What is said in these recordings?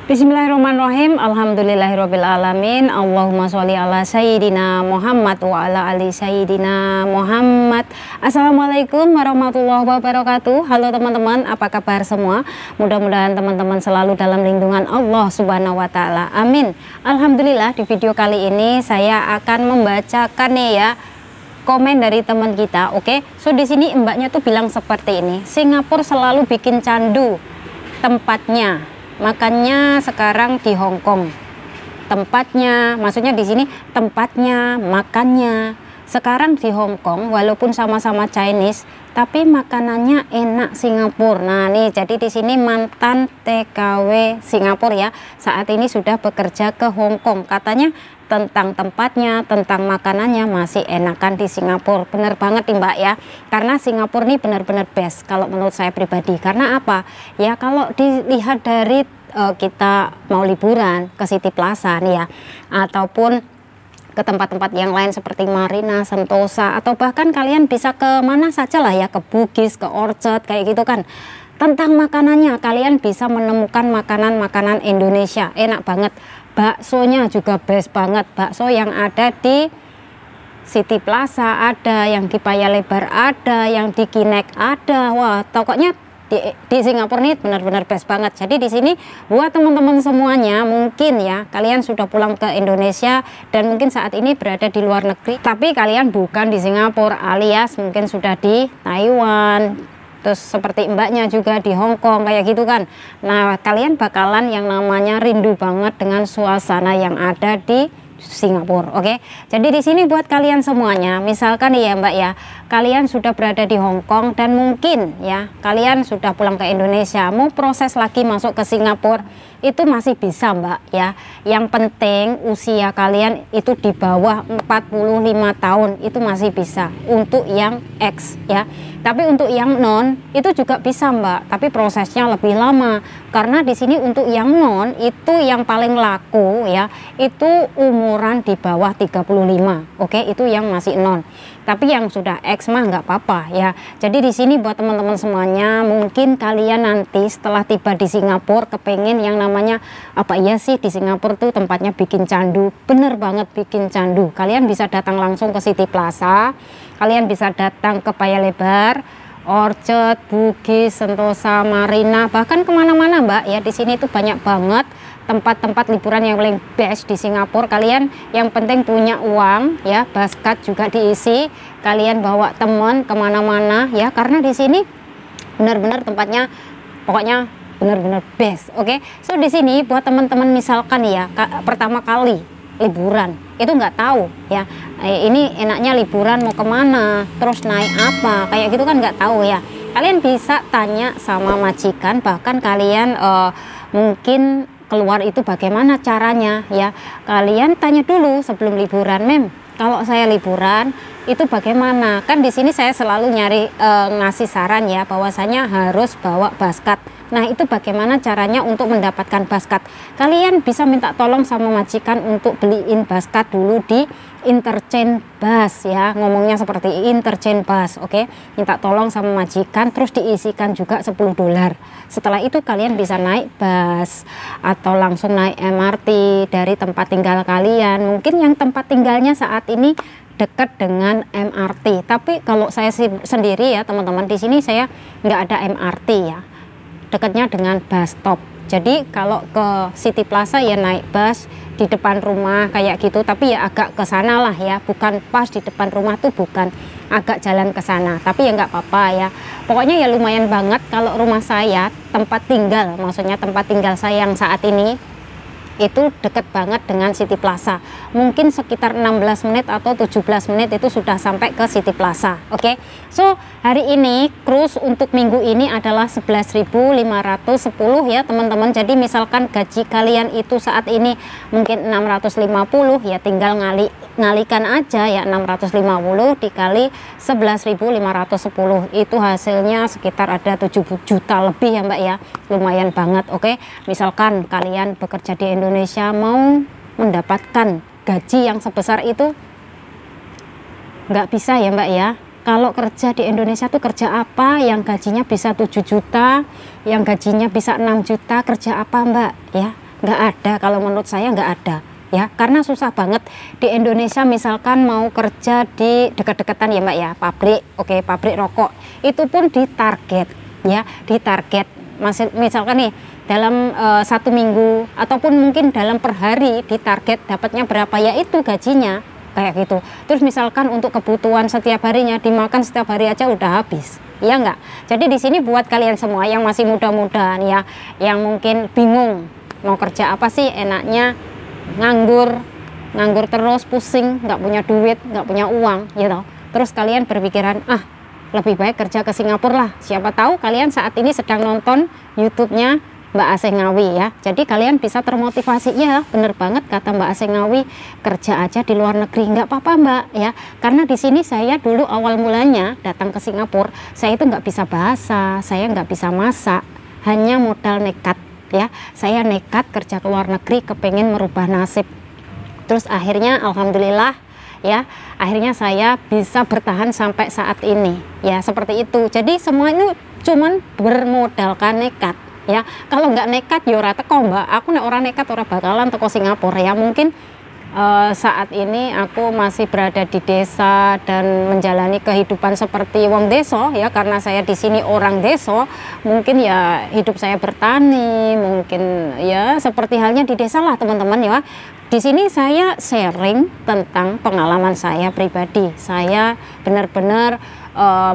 Bismillahirrahmanirrahim. Alhamdulillahirabbil alamin. Allahumma sholli ala sayyidina Muhammad wa ala ali sayyidina Muhammad. Assalamualaikum warahmatullahi wabarakatuh. Halo teman-teman, apa kabar semua? Mudah-mudahan teman-teman selalu dalam lindungan Allah Subhanahu wa taala. Amin. Alhamdulillah, di video kali ini saya akan membacakan nih ya komen dari teman kita. Oke. So di sini mbaknya tuh bilang seperti ini. Singapura selalu bikin candu tempatnya. Makanya sekarang di Hong Kong tempatnya, maksudnya di sini tempatnya, makannya. Sekarang di Hong Kong walaupun sama-sama Chinese, tapi makanannya enak Singapura. Nah nih, jadi di sini mantan TKW Singapura ya, saat ini sudah bekerja ke Hong Kong. Katanya tentang tempatnya, tentang makanannya masih enakan di Singapura. Bener banget nih mbak ya, karena Singapura ini benar-benar best kalau menurut saya pribadi. Karena apa ya, kalau dilihat dari kita mau liburan ke City Plaza nih ya, ataupun ke tempat-tempat yang lain seperti Marina, Sentosa, atau bahkan kalian bisa ke mana saja lah ya, ke Bugis, ke Orchard kayak gitu kan. Tentang makanannya kalian bisa menemukan makanan-makanan Indonesia enak banget. Baksonya juga best banget. Bakso yang ada di City Plaza ada, yang di Paya Lebar ada, yang di Kinek ada. Wah, pokoknya di Singapura ini benar-benar best banget. Jadi di sini buat teman-teman semuanya, mungkin ya kalian sudah pulang ke Indonesia dan mungkin saat ini berada di luar negeri, tapi kalian bukan di Singapura, alias mungkin sudah di Taiwan, terus seperti mbaknya juga di Hong Kong kayak gitu kan. Nah kalian bakalan yang namanya rindu banget dengan suasana yang ada di Singapura. Oke. Jadi di sini buat kalian semuanya, misalkan ya mbak ya, kalian sudah berada di Hong Kong dan mungkin ya kalian sudah pulang ke Indonesia, mau proses lagi masuk ke Singapura, itu masih bisa mbak ya. Yang penting usia kalian itu di bawah 45 tahun, itu masih bisa untuk yang X ya. Tapi untuk yang non itu juga bisa mbak, tapi prosesnya lebih lama. Karena di sini untuk yang non itu yang paling laku ya, itu umuran di bawah 35. Oke, itu yang masih non. Tapi yang sudah X mah nggak apa-apa ya. Jadi di sini buat teman-teman semuanya, mungkin kalian nanti setelah tiba di Singapura kepengen yang namanya apa ya sih, di Singapura tuh tempatnya bikin candu. Bener banget bikin candu. Kalian bisa datang langsung ke City Plaza, kalian bisa datang ke Paya Lebar, Orchard, Bugis, Sentosa, Marina, bahkan kemana-mana mbak ya. Di sini tuh banyak banget tempat-tempat liburan yang paling best di Singapura. Kalian yang penting punya uang ya, basket juga diisi, kalian bawa temen kemana-mana ya, karena di sini benar-benar tempatnya pokoknya benar-benar best. Oke. So di sini buat teman-teman misalkan ya pertama kali liburan itu nggak tahu ya, ini enaknya liburan mau kemana, terus naik apa kayak gitu kan nggak tahu ya, kalian bisa tanya sama majikan, bahkan kalian mungkin keluar itu bagaimana caranya ya, kalian tanya dulu sebelum liburan, mem kalau saya liburan itu bagaimana. Kan di sini saya selalu nyari ngasih saran ya, bahwasanya harus bawa basket. Nah itu bagaimana caranya untuk mendapatkan basket. Kalian bisa minta tolong sama majikan untuk beliin basket dulu di interchange bus ya, ngomongnya seperti interchange bus. Oke, minta tolong sama majikan, terus diisikan juga $10. Setelah itu kalian bisa naik bus atau langsung naik MRT dari tempat tinggal kalian. Mungkin yang tempat tinggalnya saat ini dekat dengan MRT, tapi kalau saya sendiri ya teman-teman, di sini saya nggak ada MRT ya, dekatnya dengan bus stop. Jadi kalau ke City Plaza ya naik bus di depan rumah kayak gitu, tapi ya agak ke sana lah ya, bukan pas di depan rumah tuh, bukan, agak jalan ke sana, tapi ya nggak apa-apa ya. Pokoknya ya lumayan banget. Kalau rumah saya, tempat tinggal, maksudnya tempat tinggal saya yang saat ini itu deket banget dengan City Plaza, mungkin sekitar 16 menit atau 17 menit itu sudah sampai ke City Plaza. Oke. So hari ini cruise untuk minggu ini adalah 11.510 ya teman-teman. Jadi misalkan gaji kalian itu saat ini mungkin 650 ya, tinggal ngalikan aja ya, 650 dikali 11.510 itu hasilnya sekitar ada 7 juta lebih ya mbak ya, lumayan banget. Oke, misalkan kalian bekerja di Indonesia mau mendapatkan gaji yang sebesar itu nggak bisa ya mbak ya. Kalau kerja di Indonesia tuh kerja apa yang gajinya bisa 7 juta, yang gajinya bisa 6 juta, kerja apa mbak ya? nggak ada, kalau menurut saya nggak ada ya, karena susah banget di Indonesia. Misalkan mau kerja di dekat-dekatan ya Mbak ya, pabrik, oke, pabrik rokok, itu pun ditarget ya, ditarget. Misalkan nih dalam 1 minggu ataupun mungkin dalam per hari ditarget dapatnya berapa, ya itu gajinya kayak gitu. Terus misalkan untuk kebutuhan setiap harinya, dimakan setiap hari aja udah habis, ya enggak? Jadi di sini buat kalian semua yang masih muda-muda nih ya, yang mungkin bingung mau kerja apa sih enaknya, nganggur terus, pusing, nggak punya duit, nggak punya uang gitu. Terus kalian berpikiran, lebih baik kerja ke Singapura lah. Siapa tahu kalian saat ini sedang nonton YouTube-nya Mbak Asih Ngawi ya. Jadi kalian bisa termotivasi, ya bener banget kata Mbak Asih Ngawi, kerja aja di luar negeri nggak apa-apa Mbak ya. Karena di sini saya dulu awal mulanya datang ke Singapura, saya itu nggak bisa bahasa, saya nggak bisa masak, hanya modal nekat ya. Saya nekat kerja ke luar negeri, kepengen merubah nasib. Terus akhirnya alhamdulillah ya, akhirnya saya bisa bertahan sampai saat ini ya, seperti itu. Jadi semua itu cuman bermodalkan nekat ya. Kalau nggak nekat ya ora teko Mbak. Aku nek orang nekat ora bakalan teko Singapura ya. Mungkin saat ini aku masih berada di desa dan menjalani kehidupan seperti wong desa ya, karena saya di sini orang desa. Mungkin ya hidup saya bertani, mungkin ya seperti halnya di desa lah teman-teman ya. Di sini saya sharing tentang pengalaman saya pribadi. Saya benar-benar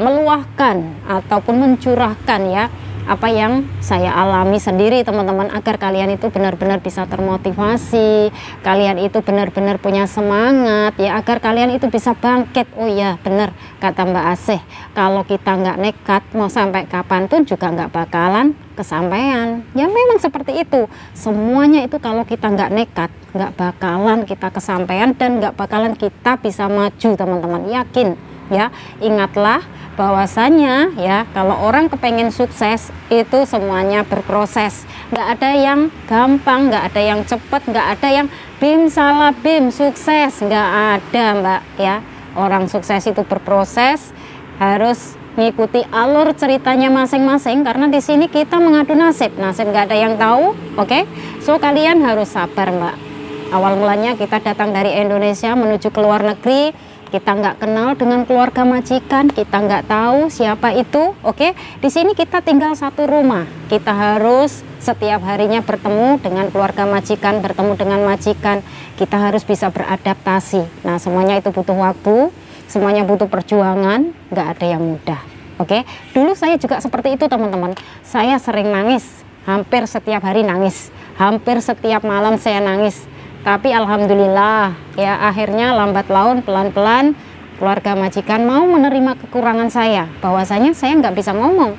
meluahkan ataupun mencurahkan ya apa yang saya alami sendiri teman-teman, agar kalian itu benar-benar bisa termotivasi, kalian itu benar-benar punya semangat ya, agar kalian itu bisa bangkit. Oh iya benar kata Mbak Asih, kalau kita nggak nekat mau sampai kapanpun juga nggak bakalan kesampaian ya. Memang seperti itu semuanya, itu kalau kita nggak nekat nggak bakalan kita kesampaian dan nggak bakalan kita bisa maju teman-teman, yakin ya. Ingatlah bahwasanya ya, kalau orang kepengen sukses itu semuanya berproses, nggak ada yang gampang, nggak ada yang cepet, nggak ada yang bim salah bim sukses, nggak ada Mbak ya. Orang sukses itu berproses, harus ngikuti alur ceritanya masing-masing, karena di sini kita mengadu nasib nggak ada yang tahu. Oke, so kalian harus sabar Mbak. Awal mulanya kita datang dari Indonesia menuju ke luar negeri, kita nggak kenal dengan keluarga majikan, kita nggak tahu siapa itu. Oke, di sini kita tinggal satu rumah, kita harus setiap harinya bertemu dengan keluarga majikan, bertemu dengan majikan, kita harus bisa beradaptasi. Nah semuanya itu butuh waktu, semuanya butuh perjuangan, nggak ada yang mudah. Oke, dulu saya juga seperti itu teman-teman. Saya sering nangis, hampir setiap hari nangis, hampir setiap malam saya nangis. Tapi alhamdulillah ya, akhirnya lambat laun pelan-pelan keluarga majikan mau menerima kekurangan saya, bahwasanya saya nggak bisa ngomong.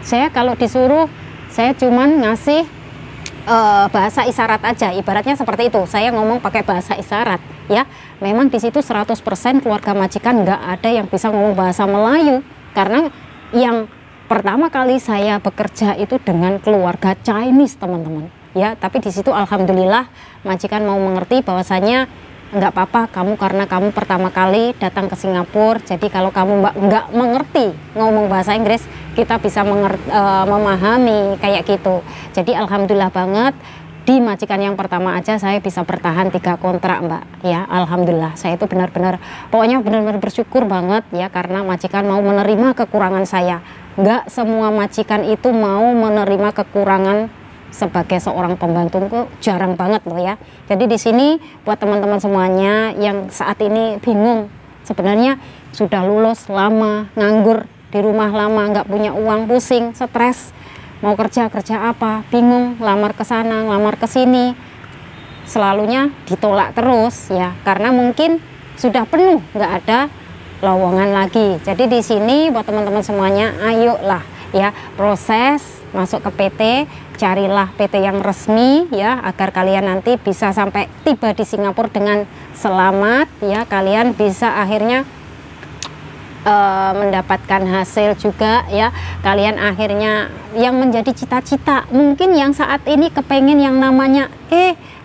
Saya kalau disuruh, saya cuman ngasih bahasa isyarat aja, ibaratnya seperti itu. Saya ngomong pakai bahasa isyarat ya. Memang di situ 100% keluarga majikan nggak ada yang bisa ngomong bahasa Melayu, karena yang pertama kali saya bekerja itu dengan keluarga Chinese teman-teman ya. Tapi di situ alhamdulillah majikan mau mengerti bahwasanya nggak apa-apa kamu, karena kamu pertama kali datang ke Singapura, jadi kalau kamu nggak mengerti ngomong bahasa Inggris, kita bisa memahami kayak gitu. Jadi alhamdulillah banget, di majikan yang pertama aja saya bisa bertahan 3 kontrak Mbak ya. Alhamdulillah, saya itu benar-benar pokoknya benar-benar bersyukur banget ya, karena majikan mau menerima kekurangan saya. Nggak semua majikan itu mau menerima kekurangan sebagai seorang pembantu, jarang banget loh ya. Jadi di sini buat teman-teman semuanya yang saat ini bingung, sebenarnya sudah lulus lama, nganggur di rumah lama, nggak punya uang, pusing, stres, mau kerja apa, bingung, lamar ke sana, lamar ke sini, selalunya ditolak terus ya, karena mungkin sudah penuh, nggak ada lowongan lagi. Jadi di sini buat teman-teman semuanya, ayolah ya, proses masuk ke PT, carilah PT yang resmi ya, agar kalian nanti bisa sampai tiba di Singapura dengan selamat ya. Kalian bisa akhirnya mendapatkan hasil juga ya. Kalian akhirnya yang menjadi cita-cita, mungkin yang saat ini kepengen yang namanya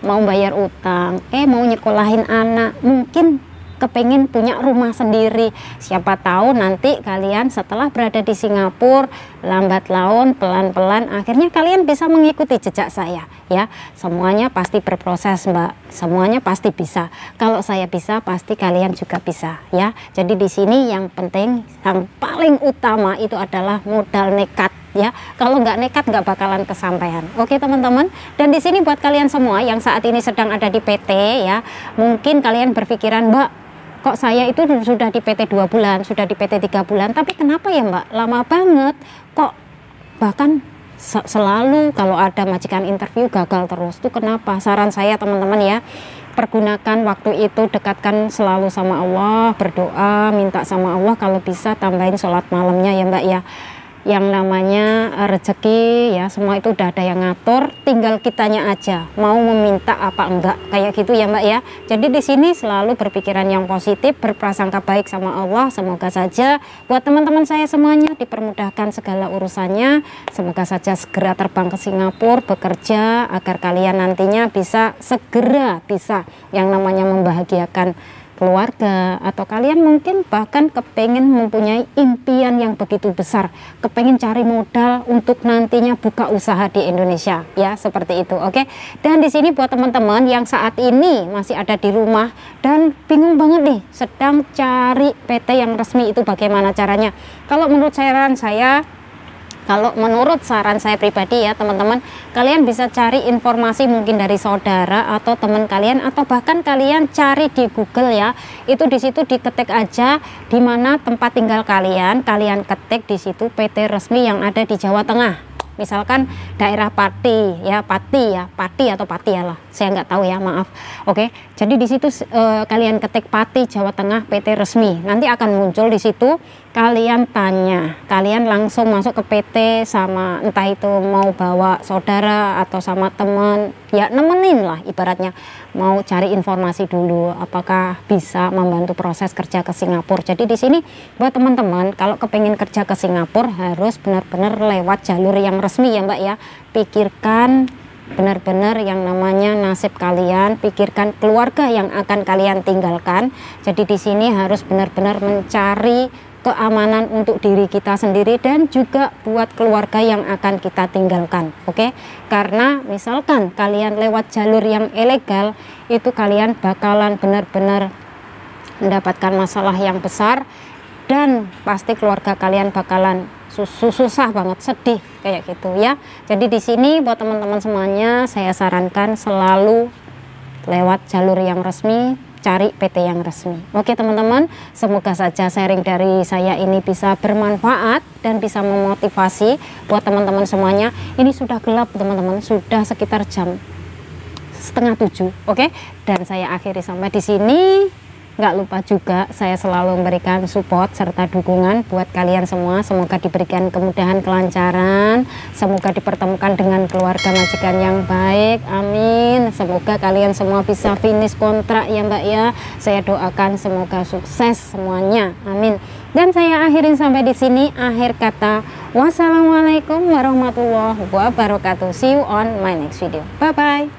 mau bayar utang, mau nyekolahin anak, mungkin kepengen punya rumah sendiri. Siapa tahu nanti kalian setelah berada di Singapura, lambat laun, pelan-pelan, akhirnya kalian bisa mengikuti jejak saya ya. Semuanya pasti berproses Mbak, semuanya pasti bisa. Kalau saya bisa, pasti kalian juga bisa ya. Jadi di sini yang penting, yang paling utama itu adalah modal nekat ya. Kalau nggak nekat nggak bakalan kesampaian. Oke teman-teman, dan di sini buat kalian semua yang saat ini sedang ada di PT ya, mungkin kalian berpikiran, Mbak, kok saya itu sudah di PT 2 bulan, sudah di PT 3 bulan, tapi kenapa ya Mbak lama banget, kok bahkan selalu kalau ada majikan interview gagal terus, itu kenapa? Saran saya teman-teman ya, pergunakan waktu itu, dekatkan selalu sama Allah, berdoa, minta sama Allah, kalau bisa tambahin sholat malamnya ya Mbak ya. Yang namanya rezeki ya, semua itu udah ada yang ngatur, tinggal kitanya aja mau meminta apa enggak, kayak gitu ya Mbak ya. Jadi di sini selalu berpikiran yang positif, berprasangka baik sama Allah. Semoga saja buat teman-teman saya semuanya dipermudahkan segala urusannya, semoga saja segera terbang ke Singapura bekerja, agar kalian nantinya bisa segera bisa yang namanya membahagiakan keluarga, atau kalian mungkin bahkan kepengen mempunyai impian yang begitu besar, kepengen cari modal untuk nantinya buka usaha di Indonesia ya, seperti itu. Oke, dan di sini buat teman-teman yang saat ini masih ada di rumah dan bingung banget nih, sedang cari PT yang resmi itu bagaimana caranya. Kalau menurut saran saya pribadi ya teman-teman, kalian bisa cari informasi mungkin dari saudara atau teman kalian, atau bahkan kalian cari di Google ya. Itu di situ diketik aja di mana tempat tinggal kalian, kalian ketik di situ PT resmi yang ada di Jawa Tengah. Misalkan daerah Pati ya, Pati atau Pati ya lah, saya nggak tahu ya, maaf. Oke, jadi di situ kalian ketik Pati Jawa Tengah PT resmi, nanti akan muncul di situ. Kalian tanya, kalian langsung masuk ke PT sama entah itu mau bawa saudara atau sama teman ya, nemenin lah ibaratnya, mau cari informasi dulu apakah bisa membantu proses kerja ke Singapura. Jadi di sini buat teman-teman kalau kepengen kerja ke Singapura harus benar-benar lewat jalur yang resmi ya Mbak ya. Pikirkan benar-benar yang namanya nasib kalian, pikirkan keluarga yang akan kalian tinggalkan. Jadi di sini harus benar-benar mencari keamanan untuk diri kita sendiri dan juga buat keluarga yang akan kita tinggalkan. Oke, karena misalkan kalian lewat jalur yang ilegal, itu kalian bakalan benar-benar mendapatkan masalah yang besar, dan pasti keluarga kalian bakalan susah banget, sedih kayak gitu ya. Jadi di sini buat teman-teman semuanya saya sarankan selalu lewat jalur yang resmi, cari PT yang resmi. Oke teman-teman, semoga saja sharing dari saya ini bisa bermanfaat dan bisa memotivasi buat teman-teman semuanya. Ini sudah gelap teman-teman, sudah sekitar jam 6:30. Oke, dan saya akhiri sampai di sini. Nggak lupa juga saya selalu memberikan support serta dukungan buat kalian semua. Semoga diberikan kemudahan, kelancaran, semoga dipertemukan dengan keluarga majikan yang baik, amin. Semoga kalian semua bisa finish kontrak ya Mbak ya. Saya doakan semoga sukses semuanya, amin. Dan saya akhirin sampai di sini. Akhir kata, wassalamualaikum warahmatullahi wabarakatuh. See you on my next video. Bye bye.